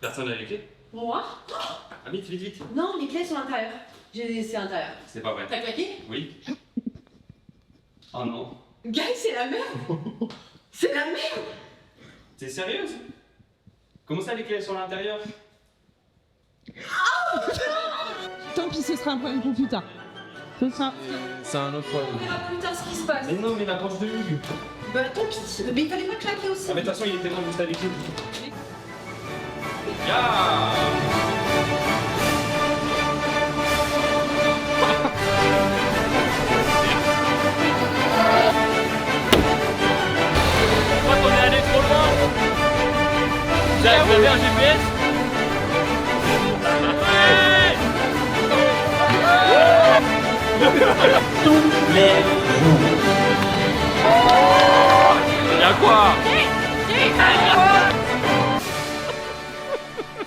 Personne n'a les clés? Moi? Ah vite, vite, vite. Non, les clés sont à l'intérieur. J'ai laissé à l'intérieur. C'est pas vrai. T'as claqué? Oui. Oh non. Guys, c'est la merde! C'est la merde! T'es sérieuse? Comment ça les clés sont à l'intérieur? Tant pis, ce sera un problème pour plus tard. Ce sera... C'est un autre problème. On verra plus tard ce qui se passe. Mais non, mais la poche de Hugues. Bah tant pis. Mais il fallait pas claquer aussi. Ah mais de toute façon il était là juste avec nous. Ya Je crois qu'on est allé trop loin. Vous avez un GPS? Y'a quoi?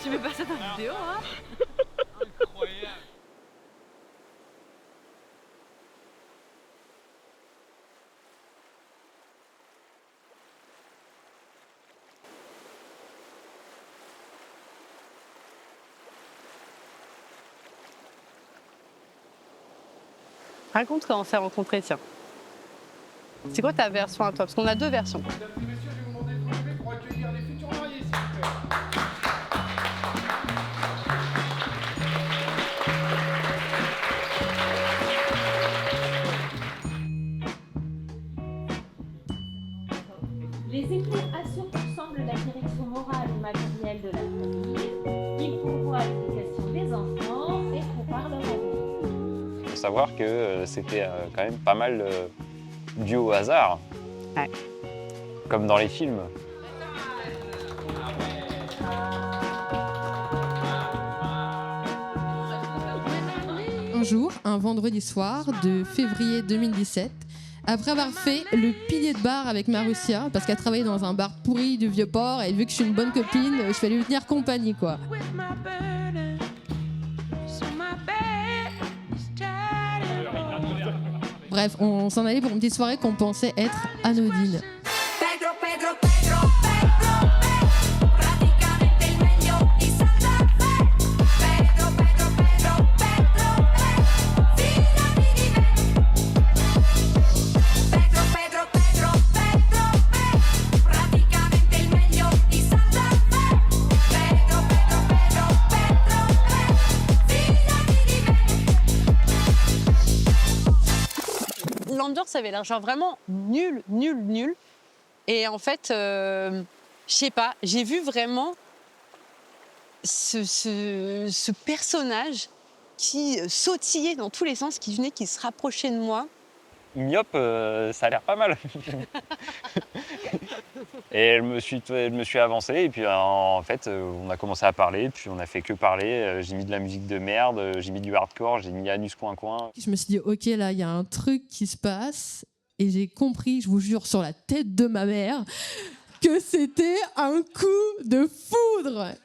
Tu mets pas ça dans la vidéo, hein? Incroyable. Raconte comment on s'est rencontrés, tiens. C'est quoi ta version à toi? Parce qu'on a deux versions. Mesdames et messieurs, je vais vous demander de vous lever pour accueillir les futurs mariés, s'il vous plaît. Les époux assurent ensemble la direction morale et matérielle de la famille. Ils pourvoient l'éducation des enfants et préparent leur avenir. Il faut savoir que c'était quand même pas mal dû au hasard. Ouais. Comme dans les films. Un jour, un vendredi soir de février 2017, après avoir fait le pilier de bar avec Marussia, parce qu'elle travaillait dans un bar pourri du Vieux-Port, et vu que je suis une bonne copine, je fallait lui tenir compagnie, quoi. Bref, on s'en allait pour une petite soirée qu'on pensait être anodine. L'ambiance avait l'air genre vraiment nulle. Et en fait, je sais pas, j'ai vu vraiment ce personnage qui sautillait dans tous les sens, qui venait, qui se rapprochait de moi. Myope, ça a l'air pas mal. Et je me suis avancé et puis en fait on a commencé à parler, puis on a fait que parler. J'ai mis de la musique de merde, j'ai mis du hardcore, j'ai mis Anus Coin Coin. Je me suis dit, ok, là, il y a un truc qui se passe, et j'ai compris, je vous jure, sur la tête de ma mère, que c'était un coup de foudre.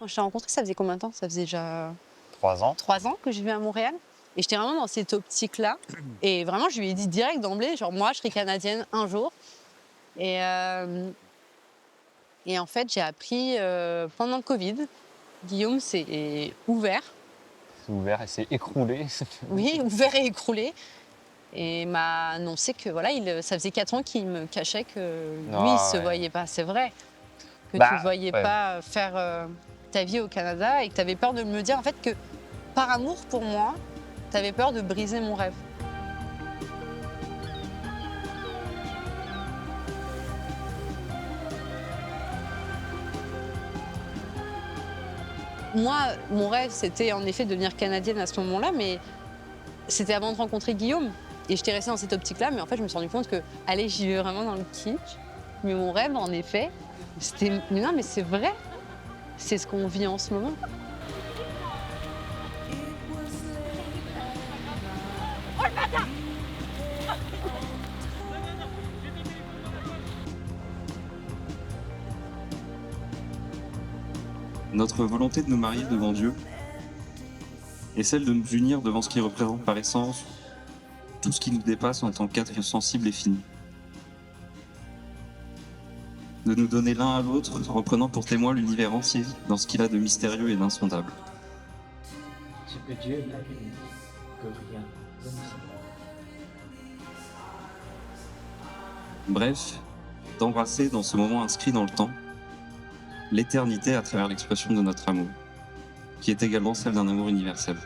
Quand je t'ai rencontré, ça faisait combien de temps? Ça faisait déjà 3 ans. 3 ans que je vivais à Montréal. Et j'étais vraiment dans cette optique-là. Et vraiment, je lui ai dit direct d'emblée, genre moi, je serai canadienne un jour. Et en fait, j'ai appris pendant le Covid, Guillaume s'est ouvert. C'est ouvert et c'est écroulé. Oui, ouvert et écroulé. Et m'a annoncé que voilà, ça faisait 4 ans qu'il me cachait que lui, il se voyait pas. C'est vrai. Que tu ne voyais pas faire ta vie au Canada et que tu avais peur de me dire en fait que par amour pour moi, tu avais peur de briser mon rêve. Moi, mon rêve, c'était en effet de devenir canadienne à ce moment-là, mais c'était avant de rencontrer Guillaume. Et j'étais restée dans cette optique-là, mais en fait, je me suis rendu compte que, allez, j'y vais vraiment dans le kitsch. Mais mon rêve, en effet, c'était... Mais non, mais c'est vrai. C'est ce qu'on vit en ce moment. Notre volonté de nous marier devant Dieu est celle de nous unir devant ce qui représente par essence tout ce qui nous dépasse en tant qu'êtres sensibles et finis. De nous donner l'un à l'autre, reprenant pour témoin l'univers entier dans ce qu'il a de mystérieux et d'insondable. Ce que Dieu n'a uni, que rien ne nous sépare. Bref, d'embrasser dans ce moment inscrit dans le temps l'éternité à travers l'expression de notre amour, qui est également celle d'un amour universel.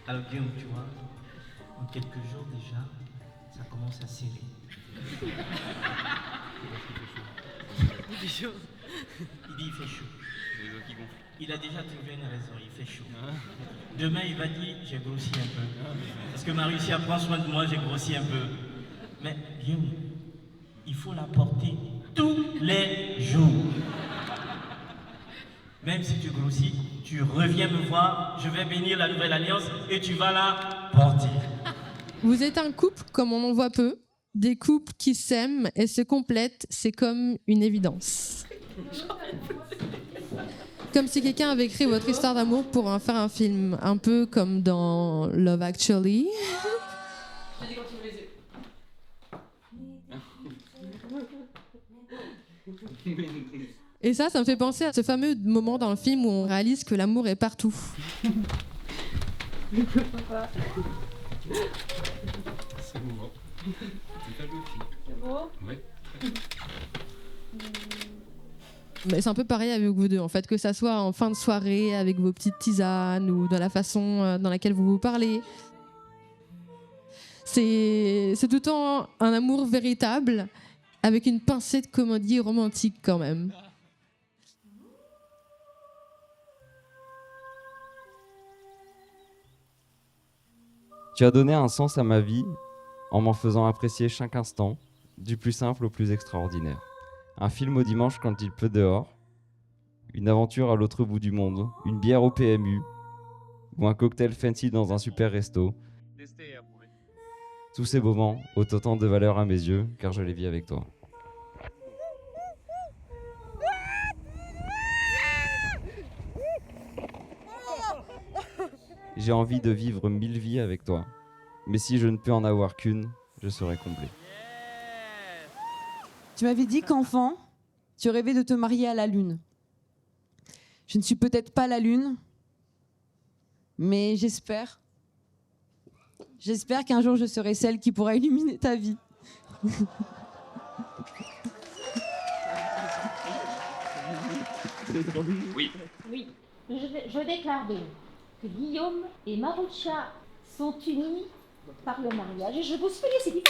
Alors Guillaume, tu vois, en quelques jours déjà, ça commence à serrer. Il dit chaud. Il dit il fait chaud. Il a déjà trouvé une raison, il fait chaud. Demain il va dire j'ai grossi un peu. Parce que Marusia prend soin de moi, j'ai grossi un peu. Mais Guillaume, il faut la porter tous les jours. Même si tu grossis, tu reviens me voir, je vais bénir la nouvelle alliance et tu vas la porter. Vous êtes un couple comme on en voit peu, des couples qui s'aiment et se complètent, c'est comme une évidence. Comme si quelqu'un avait écrit votre histoire d'amour pour en faire un film, un peu comme dans Love Actually. Je dis quand tu ouvres les yeux. Et ça me fait penser à ce fameux moment dans le film où on réalise que l'amour est partout. C'est mouvant. C'est pas beau. Ouais. Mais c'est un peu pareil avec vous deux, en fait, que ça soit en fin de soirée, avec vos petites tisanes, ou dans la façon dans laquelle vous vous parlez. C'est tout le temps un amour véritable, avec une pincée de comédie romantique quand même. Tu as donné un sens à ma vie en m'en faisant apprécier chaque instant, du plus simple au plus extraordinaire. Un film au dimanche quand il pleut dehors, une aventure à l'autre bout du monde, une bière au PMU, ou un cocktail fancy dans un super resto. Tous ces moments ont autant de valeur à mes yeux, car je les vis avec toi. J'ai envie de vivre 1000 vies avec toi. Mais si je ne peux en avoir qu'une, je serai comblé. Tu m'avais dit qu'enfant, tu rêvais de te marier à la lune. Je ne suis peut-être pas la lune, mais j'espère qu'un jour je serai celle qui pourra illuminer ta vie. Oui. Oui. Je déclare donc que Guillaume et Marusia sont unis par le mariage et je vous félicite.